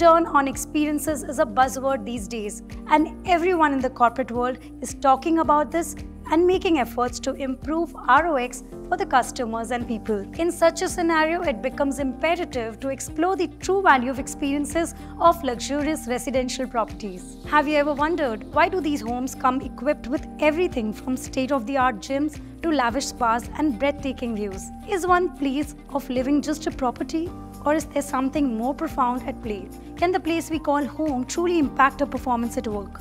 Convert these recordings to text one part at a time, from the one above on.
return on experiences is a buzzword these days, and everyone in the corporate world is talking about this and making efforts to improve ROX for the customers and people. In such a scenario, it becomes imperative to explore the true value of experiences of luxurious residential properties. Have you ever wondered why do these homes come equipped with everything from state-of-the-art gyms to lavish spas and breathtaking views? Is one place of living just a property, or is there something more profound at play? Can the place we call home truly impact our performance at work?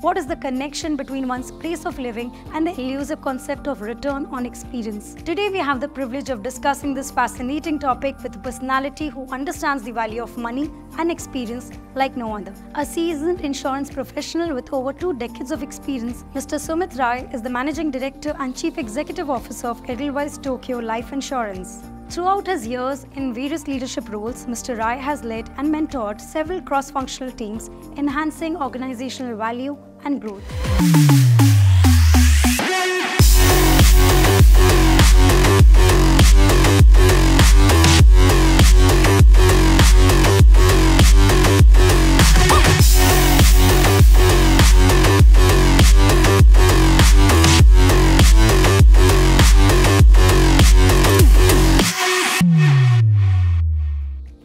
What is the connection between one's place of living and the elusive concept of return on experience? Today we have the privilege of discussing this fascinating topic with a personality who understands the value of money and experience like no other. A seasoned insurance professional with over 2 decades of experience, Mr. Sumit Rai is the Managing Director and Chief Executive Officer of Edelweiss Tokio Life Insurance. Throughout his years in various leadership roles, Mr. Rai has led and mentored several cross-functional teams, enhancing organizational value and growth.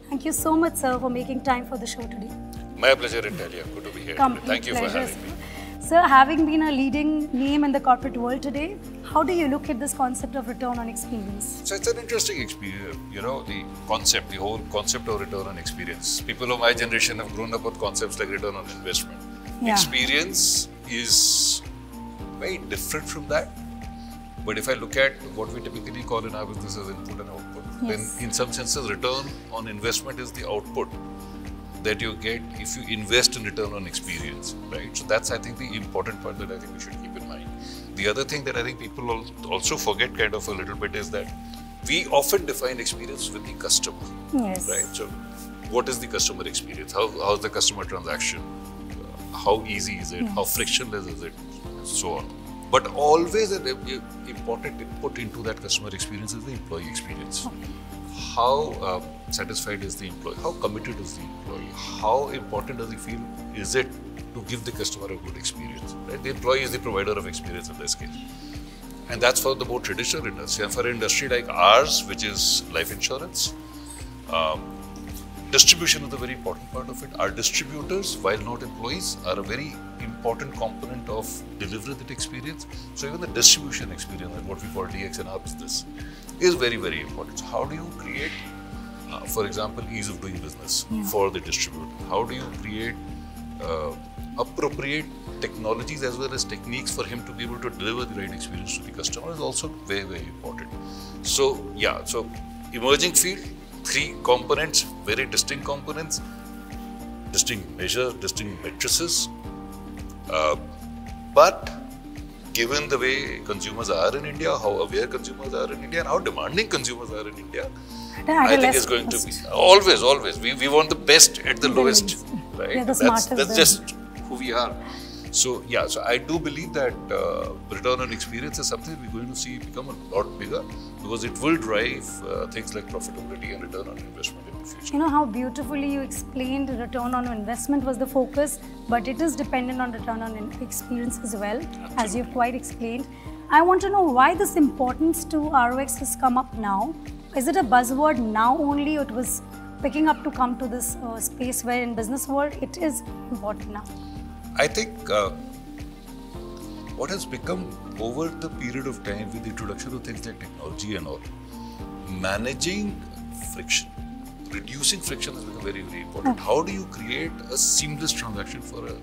Thank you so much, sir, for making time for the show today. My pleasure, Italia. Good to be here today. Thank you for having me. Sir, having been a leading name in the corporate world today, how do you look at this concept of return on experience? So it's an interesting experience, the whole concept of return on experience. People of my generation have grown up with concepts like return on investment. Yeah. Experience is very different from that. But if I look at what we typically call in our business as input and output, then in some senses, return on investment is the output that you get if you invest in return on experience, right? So that's, I think, the important part that I think we should keep in mind. The other thing that I think people also forget kind of a little bit is that we often define experience with the customer, right? So what is the customer experience? How's the customer transaction? How easy is it? How frictionless is it? And so on. But always an important input into that customer experience is the employee experience. How satisfied is the employee? How committed is the employee? How important does he feel is it to give the customer a good experience? Right? The employee is the provider of experience in this case. And that's for the more traditional industry. And for an industry like ours, which is life insurance, distribution is a very important part of it. Our distributors, while not employees, are a very important component of delivering that experience. So even the distribution experience, what we call DX in our business, is very, very important. So how do you create, for example, ease of doing business for the distributor? How do you create appropriate technologies as well as techniques for him to be able to deliver the right experience to the customer is also very, very important. So so emerging field, 3 components, very distinct components, distinct measures, distinct matrices. But given the way consumers are in India, how aware consumers are in India, and how demanding consumers are in India, I think it's going to be always. We want the best at the lowest, right? Yeah, that's just who we are. So so I do believe that return on experience is something we're going to see become a lot bigger, because it will drive things like profitability and return on investment in the future. You know how beautifully you explained return on investment was the focus, but it is dependent on return on experience as well, as you've quite explained. I want to know why this importance to ROX has come up now. Is it a buzzword now only, or it was picking up to come to this space where in business world it is important now? I think what has become over the period of time with the introduction of things like technology and all, managing friction, reducing friction has become very, very important. How do you create a seamless transaction for a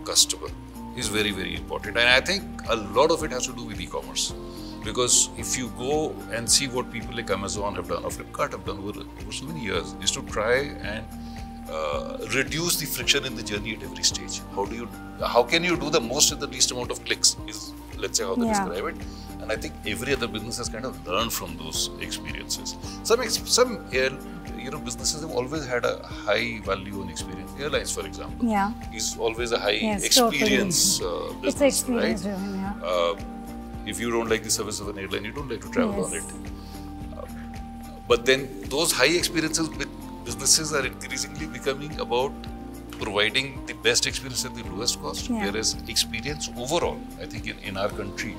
customer is very, very important. And I think a lot of it has to do with e-commerce. Because if you go and see what people like Amazon have done or Flipkart have done over so many years, is to try and reduce the friction in the journey at every stage. How can you do the most with the least amount of clicks is, let's say, how they describe it. And I think every other business has kind of learned from those experiences. Some businesses have always had a high value on experience. Airlines, for example, is always a high experience business, it's experience driven, if you don't like the service of an airline, you don't like to travel on it. But then those high experiences businesses are increasingly becoming about providing the best experience at the lowest cost, whereas experience overall, I think in our country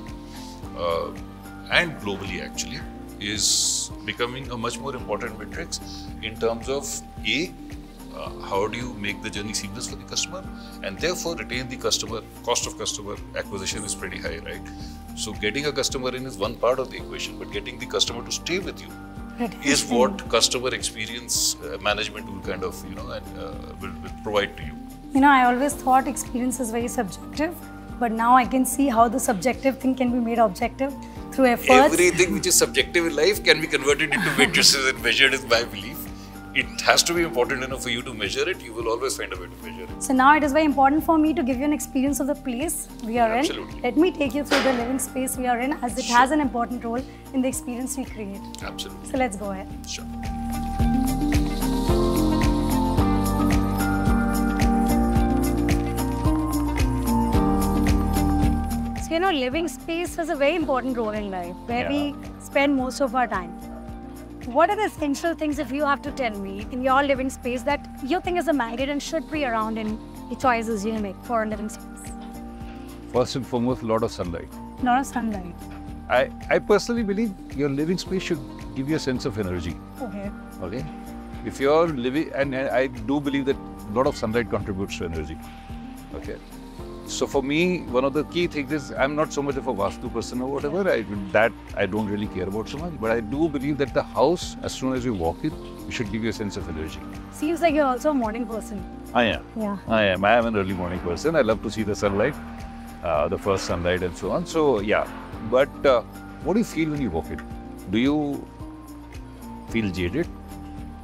and globally actually, is becoming a much more important metric in terms of how do you make the journey seamless for the customer, and therefore retain the customer. Cost of customer acquisition is pretty high, right? So getting a customer in is one part of the equation, but getting the customer to stay with you is what customer experience management will kind of, will provide to you. I always thought experience is very subjective, but now I can see how the subjective thing can be made objective through efforts. Everything which is subjective in life can be converted into matrices and measured, is my belief. It has to be important enough for you to measure it. You will always find a way to measure it. So now it is very important for me to give you an experience of the place we are Absolutely. in. Let me take you through the living space we are in, as it has an important role in the experience we create. Absolutely. So let's go ahead. Sure. So living space has a very important role in life, where we spend most of our time. What are the essential things, if you have to tell me, in your living space that you think is a magnet and should be around in the choices you make for a living space? First and foremost, a lot of sunlight. A lot of sunlight. I personally believe your living space should give you a sense of energy. Okay. If you're living, and I do believe that a lot of sunlight contributes to energy. Okay. So for me, one of the key things is, I'm not so much of a Vastu person or whatever, I don't really care about so much, but I do believe that the house, as soon as you walk in, it should give you a sense of energy. Seems like you're also a morning person. I am. Yeah. I am an early morning person. I love to see the sunlight, the first sunlight and so on. So yeah, but what do you feel when you walk in? Do you feel jaded?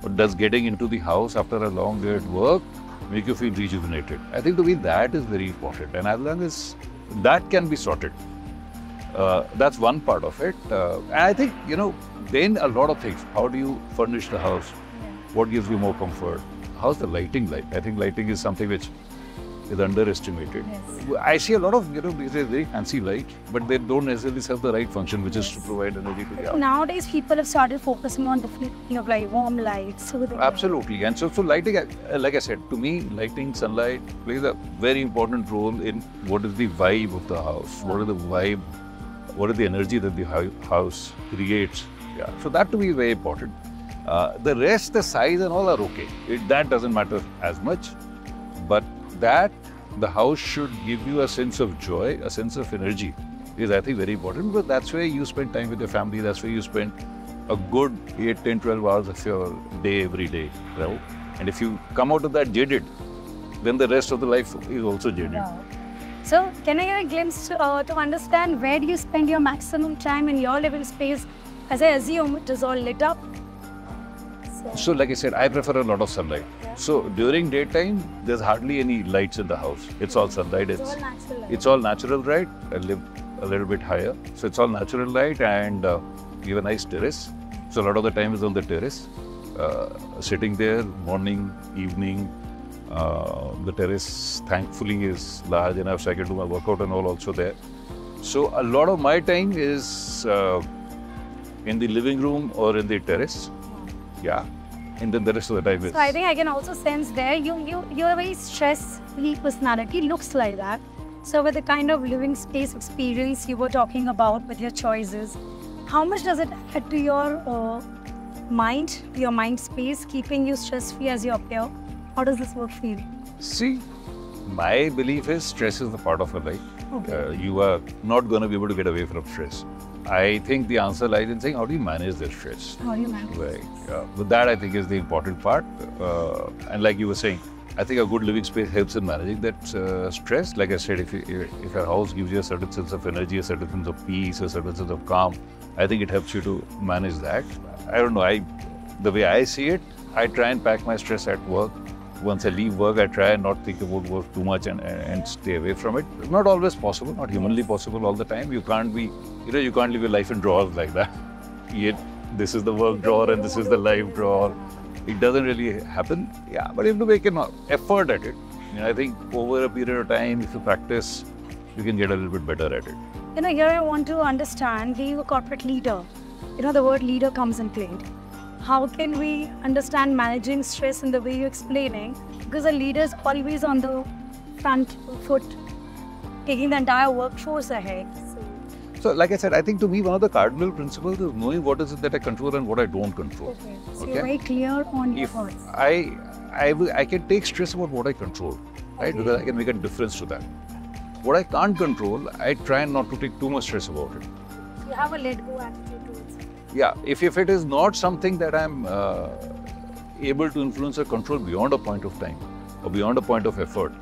Or does getting into the house after a long day at work make you feel rejuvenated? I think to me that is very important, and as long as that can be sorted, that's one part of it. And I think, then a lot of things. How do you furnish the house? What gives you more comfort? How's the lighting like? I think lighting is something which is underestimated. Yes. I see a lot of, these are very fancy lights, but they don't necessarily serve the right function, which is to provide energy to the house. Nowadays, people have started focusing on different, like warm lights, soothing Absolutely. And so lighting, like I said, to me, lighting, sunlight plays a very important role in what is the vibe of the house, what is the vibe, what is the energy that the house creates. Yeah. So that to me is very important. The rest, the size and all are okay. That doesn't matter as much, but that the house should give you a sense of joy, a sense of energy is, I think, very important, because that's where you spend time with your family, that's where you spend a good 8, 10, 12 hours of your day every day, right? And if you come out of that jaded, then the rest of the life is also jaded. Wow. So can I get a glimpse to understand where do you spend your maximum time in your living space? As I assume it is all lit up. So like I said, I prefer a lot of sunlight. Yeah. So during daytime, there's hardly any lights in the house. It's all sunlight. It's all natural light. It's all natural light. I live a little bit higher. So it's all natural light, and we have a nice terrace. So a lot of the time is on the terrace. Sitting there, morning, evening. The terrace, thankfully, is large enough so I can do my workout and all also there. So a lot of my time is in the living room or in the terrace. Yeah, and then the rest of the time is... So I think I can also sense there, you're a very stress-free personality, looks like that. So with the kind of living space experience you were talking about with your choices, how much does it add to your mind space, keeping you stress-free as you appear? How does this work for you? See, my belief is stress is a part of your life. Okay. You are not going to be able to get away from stress. I think the answer lies in saying, how do you manage the stress? How do you manage Right. But that, I think, is the important part. And like you were saying, I think a good living space helps in managing that stress. Like I said, if your house gives you a certain sense of energy, a certain sense of peace, a certain sense of calm, I think it helps you to manage that. I don't know, the way I see it, I try and pack my stress at work. Once I leave work, I try and not think about work too much and stay away from it. It's not always possible, not humanly possible all the time. You can't be, you can't live your life in drawers like that. Yet, this is the work drawer and this is the life drawer. It doesn't really happen. Yeah, but you have to make an effort at it. I think over a period of time, if you practice, you can get a little bit better at it. Here I want to understand, being a corporate leader, the word leader comes in play. how can we understand managing stress in the way you're explaining? Because a leader is always on the front foot, taking the entire workforce ahead. So, like I said, I think to me, one of the cardinal principles is knowing what is it that I control and what I don't control. Okay. So you're very clear on your thoughts. I can take stress about what I control, right? Because I can make a difference to that. What I can't control, I try not to take too much stress about it. You have a let-go attitude towards it. Yeah, if it is not something that I'm able to influence or control beyond a point of time or beyond a point of effort,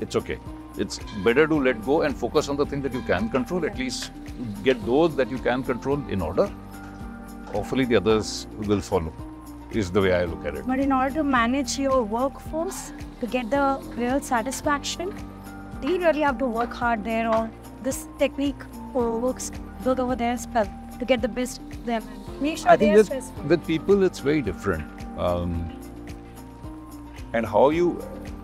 it's okay. It's better to let go and focus on the thing that you can control, at least get those that you can control in order. Hopefully the others will follow, is the way I look at it. But in order to manage your workforce, to get the real satisfaction, do you really have to work hard there, or this technique works good over there as well to get the best of them? Make sure I think stressful. with people it's very different. And how you,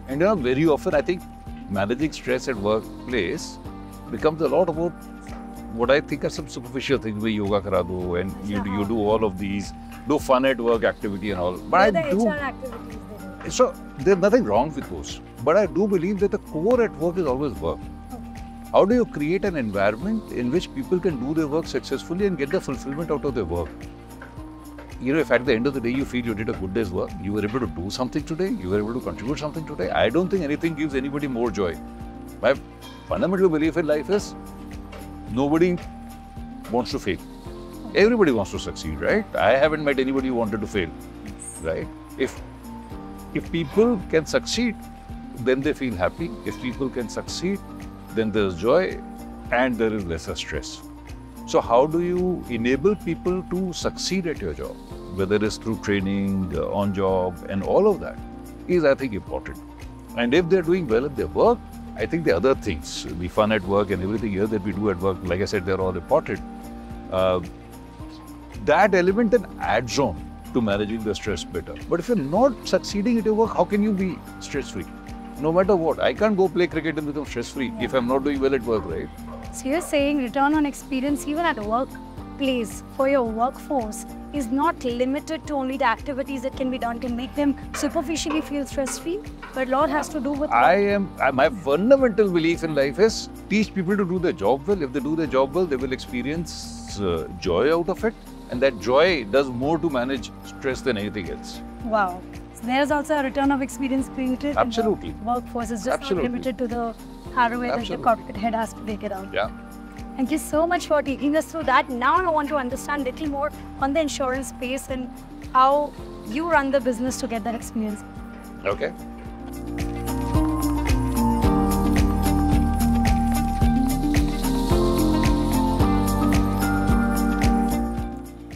and very often I think managing stress at workplace becomes a lot about what I think are some superficial things, where yoga kara do, and you do all of these, do fun at work activity and all. But the HR activities they do. So there's nothing wrong with those. But I do believe that the core at work is always work. How do you create an environment in which people can do their work successfully and get the fulfillment out of their work? If at the end of the day you feel you did a good day's work, you were able to do something today, you were able to contribute something today, I don't think anything gives anybody more joy. My fundamental belief in life is nobody wants to fail. Everybody wants to succeed, right? I haven't met anybody who wanted to fail, right? If people can succeed, then they feel happy. If people can succeed, then there's joy and there is lesser stress. So how do you enable people to succeed at your job? Whether it's through training, on job, and all of that is, I think, important. And if they're doing well at their work, I think the other things, the fun at work and everything else that we do at work, like I said, they're all important. That element then adds on to managing the stress better. But if you're not succeeding at your work, how can you be stress-free? No matter what, I can't go play cricket and become stress-free if I'm not doing well at work, right? So you're saying return on experience even at workplace for your workforce is not limited to only the activities that can be done to make them superficially feel stress-free, but a lot has to do with my fundamental belief in life is teach people to do their job well. If they do their job well, they will experience joy out of it, and that joy does more to manage stress than anything else. Wow. So there's also a return of experience created. Absolutely. In the workforce is just not limited to the hard way that the corporate head has to take it out. Yeah. Thank you so much for taking us through that. Now I want to understand a little more on the insurance space and how you run the business to get that experience. Okay.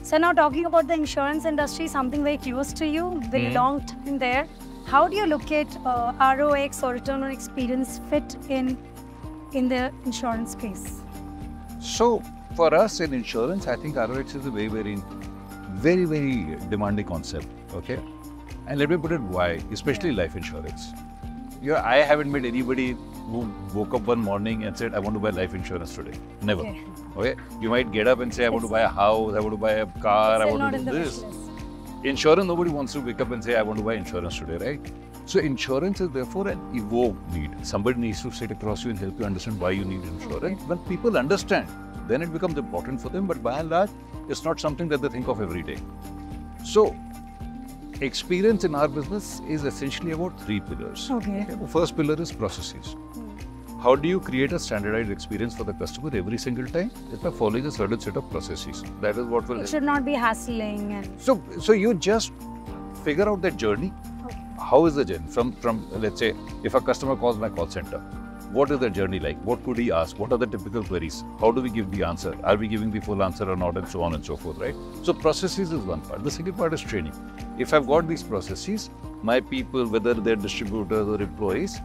So now talking about the insurance industry, something very close to you, very long time there. How do you look at ROX or return on experience fit in the insurance space? So for us in insurance, I think ROX is a very, very demanding concept. Okay. And let me put it why, especially life insurance. I haven't met anybody who woke up one morning and said, I want to buy life insurance today. Never. Okay. You might get up and say, I want to buy a house, I want to buy a car, I want to do this. Insurance, nobody wants to wake up and say, I want to buy insurance today, right? So insurance is therefore an evolved need. Somebody needs to sit across you and help you understand why you need insurance. When people understand, then it becomes important for them. But by and large, it's not something that they think of every day. So experience in our business is essentially about three pillars. Okay. The first pillar is processes. How do you create a standardized experience for the customer every single time? It's by following a certain set of processes. That is what will help. It should not be hassling. And So you just figure out that journey. okay. How is the journey? From let's say, if a customer calls my call center, what is the journey like? What could he ask? What are the typical queries? How do we give the answer? Are we giving the full answer or not? And so on and so forth, right? So processes is one part. The second part is training. If I've got these processes, my people, whether they're distributors or employees,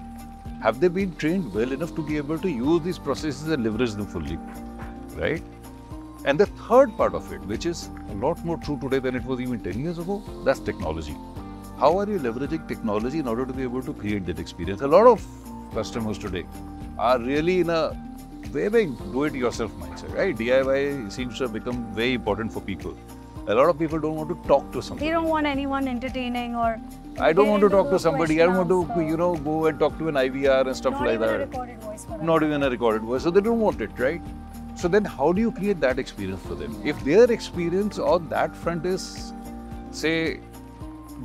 have they been trained well enough to be able to use these processes and leverage them fully, right? And the third part of it, which is a lot more true today than it was even 10 years ago, that's technology. How are you leveraging technology in order to be able to create that experience? A lot of customers today are really in a very do-it-yourself mindset, right? DIY seems to have become very important for people. A lot of people don't want to talk to somebody. They don't want anyone entertaining or... I don't want to talk to somebody. I don't want to, question go and talk to an IVR and stuff like that. Not even a recorded voice for them. Not even a recorded voice. So they don't want it, right? So then how do you create that experience for them? If their experience on that front is, say,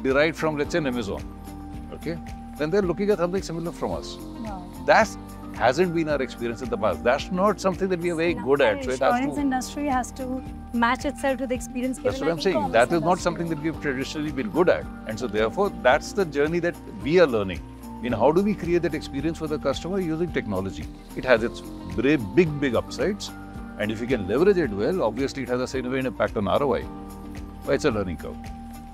derived from, let's say, Amazon, okay? Then they're looking at something similar from us. Wow. That hasn't been our experience in the past. That's not something that we are very good at. So the insurance industry has to match itself to the experience given. That's what I'm saying. That is not something that we've traditionally been good at. And so therefore, that's the journey that we are learning. In how do we create that experience for the customer using technology? It has its big upsides. And if you can leverage it well, obviously it has a significant impact on ROI. But it's a learning curve.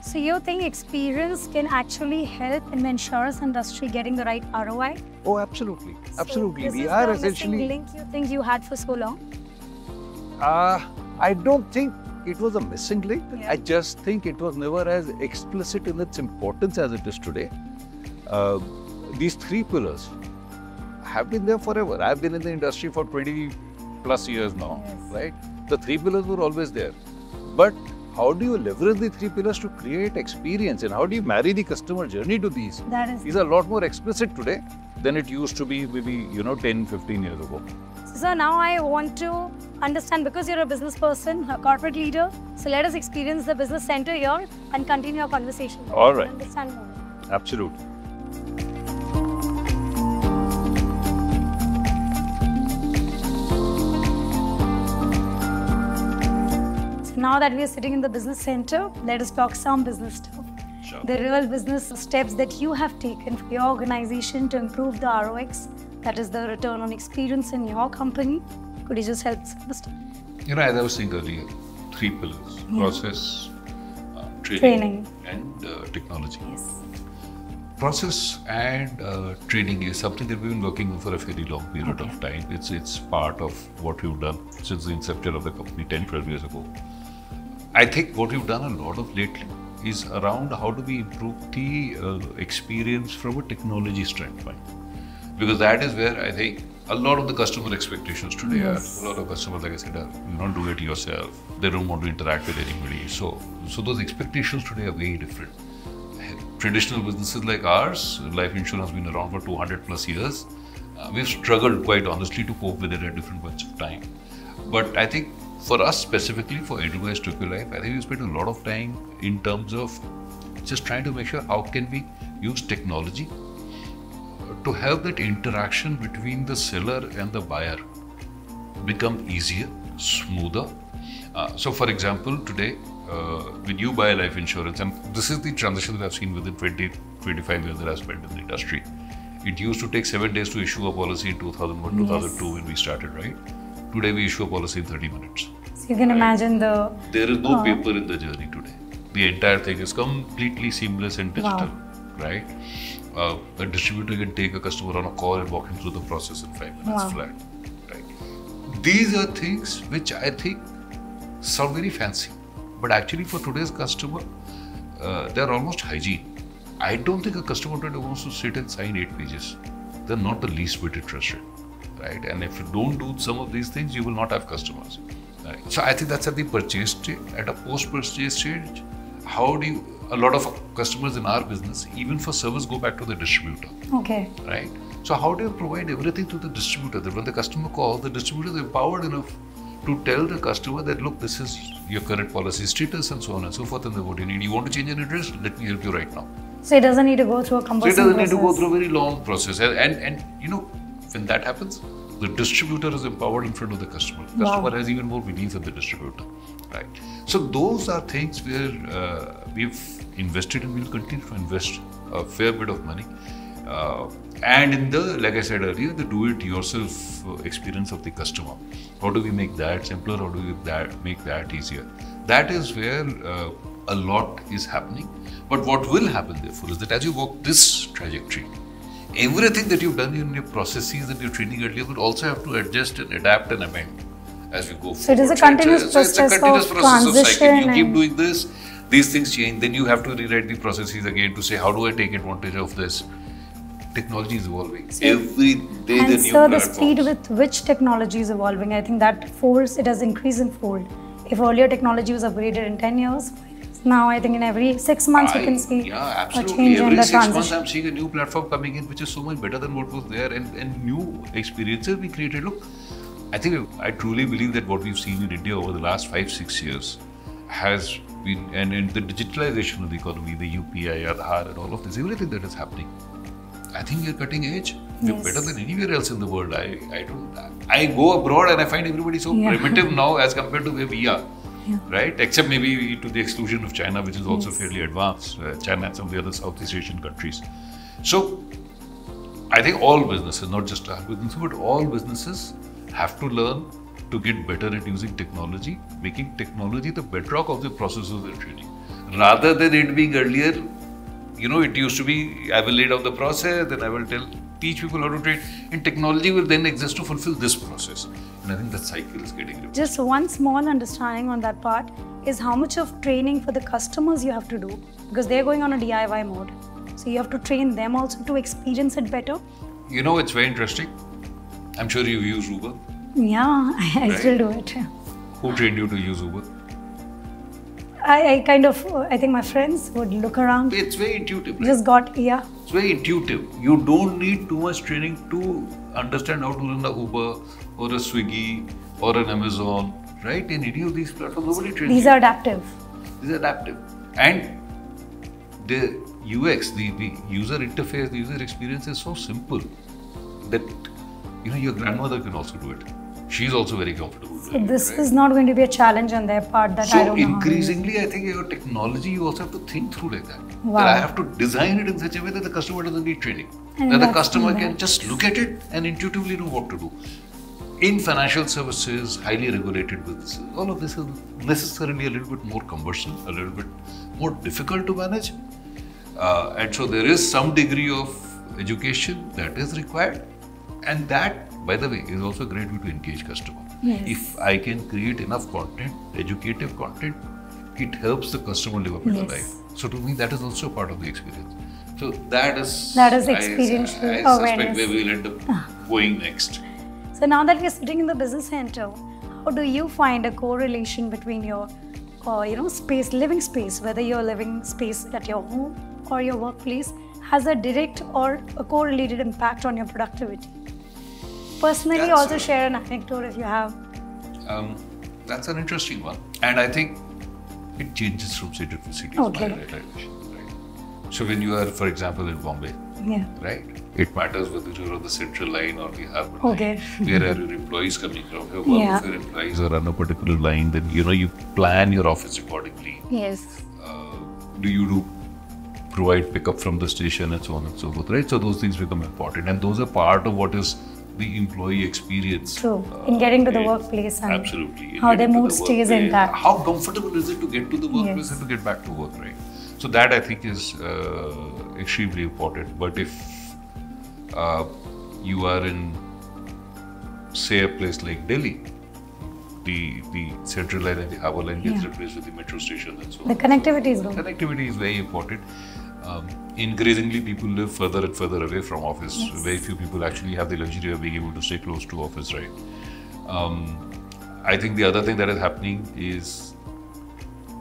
So you think experience can actually help in the insurance industry getting the right ROI? Oh, absolutely. Absolutely. So We are this is the essentially... missing link you think you had for so long? I don't think it was a missing link. Yeah. I just think it was never as explicit in its importance as it is today. These three pillars have been there forever. I've been in the industry for 20 plus years now, right? The three pillars were always there. But how do you leverage the three pillars to create experience, and how do you marry the customer journey to these? These are a lot more explicit today than it used to be maybe 10, 15 years ago. So now I want to understand, because you're a business person, a corporate leader, so let us experience the business center here and continue our conversation. All right. Understand more. Absolutely. Now that we are sitting in the business center, let us talk some business stuff. Sure. The real business steps that you have taken for your organization to improve the ROX, that is the return on experience in your company. Could you just help us understand? As I was saying earlier, three pillars: process, Training. and technology. Yes. Process and training is something that we've been working on for a very long period of time. It's part of what we've done since the inception of the company 10, 12 years ago. I think what we've done a lot of lately is around how do we improve the experience from a technology standpoint. Because that is where I think a lot of the customer expectations today are. A lot of customers, like I said, do it yourself. They don't want to interact with anybody. So those expectations today are very different. Traditional businesses like ours, life insurance has been around for 200 plus years. We've struggled quite honestly to cope with it at different points of time. But I think for us specifically, for Edelweiss Tokio Life, I think we spent a lot of time in terms of just trying to make sure how can we use technology to help that interaction between the seller and the buyer become easier, smoother. So for example, today, when you buy life insurance, and this is the transition that I've seen within 20, 25 years that I've spent in the industry. It used to take 7 days to issue a policy in 2001, 2002 when we started, right? Today we issue a policy in 30 minutes. So you can imagine the... There is no paper in the journey today. The entire thing is completely seamless and digital, right? A distributor can take a customer on a call and walk him through the process in 5 minutes flat, right? These are things which I think sound very fancy, but actually for today's customer, they're almost hygiene. I don't think a customer today wants to sit and sign 8 pages. They're not the least bit interested, right? And if you don't do some of these things, you will not have customers, right? So I think that's at the purchase stage. At a post-purchase stage, how do you, a lot of customers in our business, even for service, go back to the distributor, right? So how do you provide everything to the distributor that when the customer calls, the distributor is empowered enough to tell the customer that, look, this is your current policy status and so on and so forth, and then what you need. You want to change an address? Let me help you right now. So it doesn't need to go through a cumbersome process. So it doesn't need to go through a very long process. And when that happens, the distributor is empowered in front of the customer. The customer has even more belief in the distributor, right? So those are things where we've invested and we'll continue to invest a fair bit of money. And in the, like I said earlier, the do-it-yourself experience of the customer. How do we make that simpler? How do we make that easier? That is where a lot is happening. But what will happen, therefore, is that as you walk this trajectory, everything that you've done in your processes and your training earlier will also have to adjust and adapt and amend as we go forward. So it is a continuous process of transition. You keep doing this, these things change, then you have to rewrite the processes again to say, how do I take advantage of this? Technology is evolving. Every day the new platforms. The speed with which technology is evolving, I think that it has increased in fold. If earlier technology was upgraded in 10 years, now I think in every 6 months you can see a change in the transition. Every 6 months I'm seeing a new platform coming in which is so much better than what was there, and new experiences we created. Look, I truly believe that what we've seen in India over the last 5-6 years has been, and in the digitalization of the economy, the UPI, Aadhaar and all of this, everything that is happening, I think we are cutting edge. We're better than anywhere else in the world. I go abroad and I find everybody so primitive now as compared to where we are. Right? Except maybe to the exclusion of China, which is also fairly advanced, China and some of the other Southeast Asian countries. So, I think all businesses, not just our businesses, but all businesses have to learn to get better at using technology, making technology the bedrock of the processes and training. Rather than it being earlier, it used to be, I will lay down the process, then I will teach people how to train, and technology will then exist to fulfill this process. And I think that cycle is getting reversed. Just one small understanding on that part is how much of training for the customers you have to do, because they're going on a DIY mode. So you have to train them also to experience it better. It's very interesting. I'm sure you use Uber. Yeah, I still do it. Who trained you to use Uber? I think my friends would look around. It's very intuitive. Right? Just got, It's very intuitive. You don't need too much training to understand how to run a Uber or a Swiggy or an Amazon, right? In any of these platforms, nobody trains These you. are adaptive. These are adaptive. And the UX, the user interface, the user experience is so simple that, your grandmother can also do it. She's also very comfortable. So this is not going to be a challenge on their part that I don't know. So increasingly, I think your technology, you also have to think through like that. Wow. That I have to design it in such a way that the customer doesn't need training. That the customer can just look at it and intuitively know what to do. In financial services, highly regulated businesses, all of this is necessarily a little bit more cumbersome, a little bit more difficult to manage. And so there is some degree of education that is required. And that, by the way, is also a great way to engage customer. Yes. If I can create enough content, educative content, it helps the customer live a better life. So to me, that is also part of the experience. So that is experiential I awareness. suspect where we will end up going next. So now that we're sitting in the business center, how do you find a correlation between your, living space, whether your living space at your home or your workplace, has a direct or a correlated impact on your productivity? Personally, also share an anecdote if you have. That's an interesting one. And I think it changes from city to city. Okay. Right? So when you are, for example, in Bombay, right? It matters whether you're on the central line or the harbour line. Where are your employees coming from? If your employees are on a particular line, then you plan your office accordingly. Yes. Do you provide pickup from the station and so on and so forth, right? So those things become important, and those are part of what is the employee experience. True. In getting to the workplace and absolutely. How their mood stays intact. How comfortable is it to get to the workplace and to get back to work, right? So that I think is extremely important. But if you are in, say, a place like Delhi, the central line and the harbour line gets replaced with the metro station and so on. The connectivity is good. Connectivity is very important. Increasingly, people live further and further away from office. Yes. Very few people actually have the luxury of being able to stay close to office, right? I think the other thing that is happening is,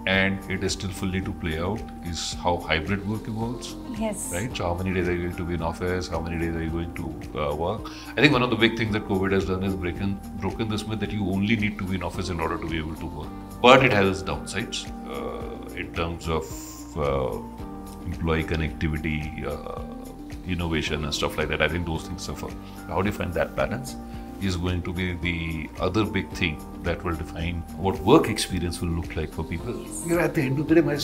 and it is still fully to play out, is how hybrid work evolves. Yes. Right? So how many days are you going to be in office? How many days are you going to work? I think one of the big things that COVID has done is broken this myth that you only need to be in office in order to be able to work. But it has its downsides in terms of employee connectivity, innovation and stuff like that. I think those things suffer. How do you find that balance is going to be the other big thing that will define what work experience will look like for people. At the end of the day,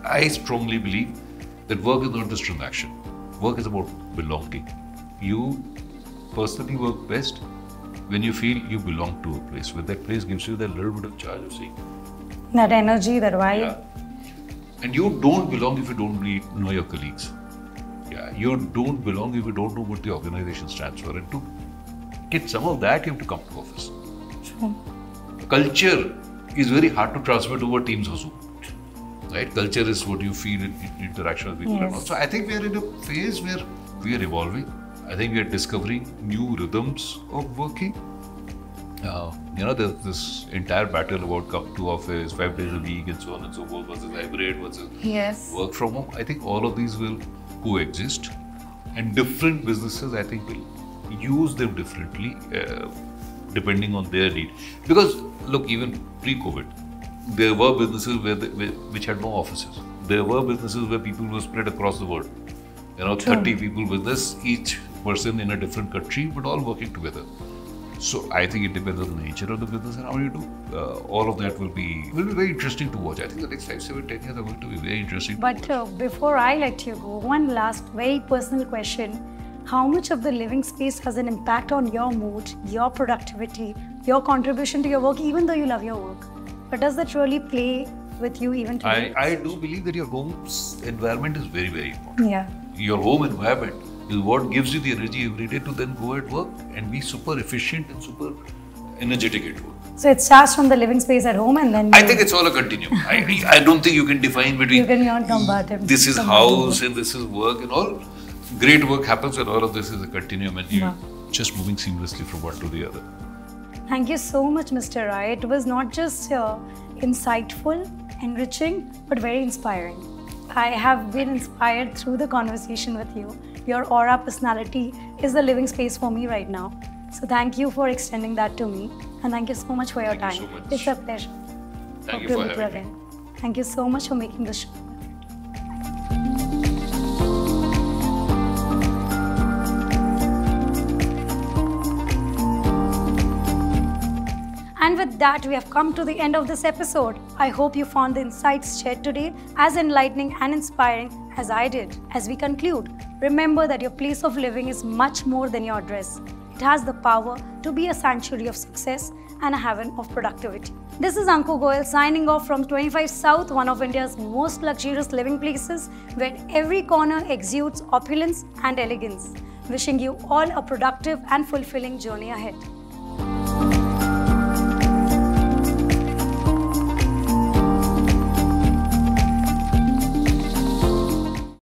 I strongly believe that work is not just transaction. Work is about belonging. You personally work best when you feel you belong to a place, where that place gives you that little bit of charge of saying. That energy, that vibe. Yeah. And you don't belong if you don't know your colleagues. Yeah, you don't belong if you don't know what the organization stands for. And to get some of that, you have to come to office. True. Culture is very hard to transmit over Teams or Zoom. Right? Culture is what you feel in interaction with people. Yes. So I think we are in a phase where we are evolving. I think we are discovering new rhythms of working. there's this entire battle about come to office 5 days a week and so on and so forth versus hybrid versus work from home. I think all of these will coexist, and different businesses I think will use them differently depending on their need. Because look, even pre-COVID, there were businesses which had no offices. There were businesses where people were spread across the world. 30 people business, each person in a different country, but all working together. So I think it depends on the nature of the business and how you do. All of that will be very interesting to watch. I think the next 5, 7, 10 years are going to be very interesting. But before I let you go, one last very personal question. How much of the living space has an impact on your mood, your productivity, your contribution to your work, even though you love your work? But does that really play with you even today? I do believe that your home's environment is very, very important. Yeah. Your home environment is what gives you the energy every day to then go at work and be super efficient and super energetic at work. So it starts from the living space at home and then... I think it's all a continuum. I don't think you can define between... You cannot combat it. This is house and this is work and all. Great work happens and all of this is a continuum and you're just moving seamlessly from one to the other. Thank you so much, Mr. Rai. It was not just insightful, enriching, but very inspiring. I have been inspired through the conversation with you. Your aura personality is the living space for me right now. So thank you for extending that to me. And thank you so much for your time. Thank you so much. It's a pleasure. Thank you for having me. Thank you so much for making this show. And with that, we have come to the end of this episode. I hope you found the insights shared today as enlightening and inspiring as I did. As we conclude, remember that your place of living is much more than your address. It has the power to be a sanctuary of success and a haven of productivity. This is Anku Goyal signing off from 25 South, one of India's most luxurious living places where every corner exudes opulence and elegance. Wishing you all a productive and fulfilling journey ahead.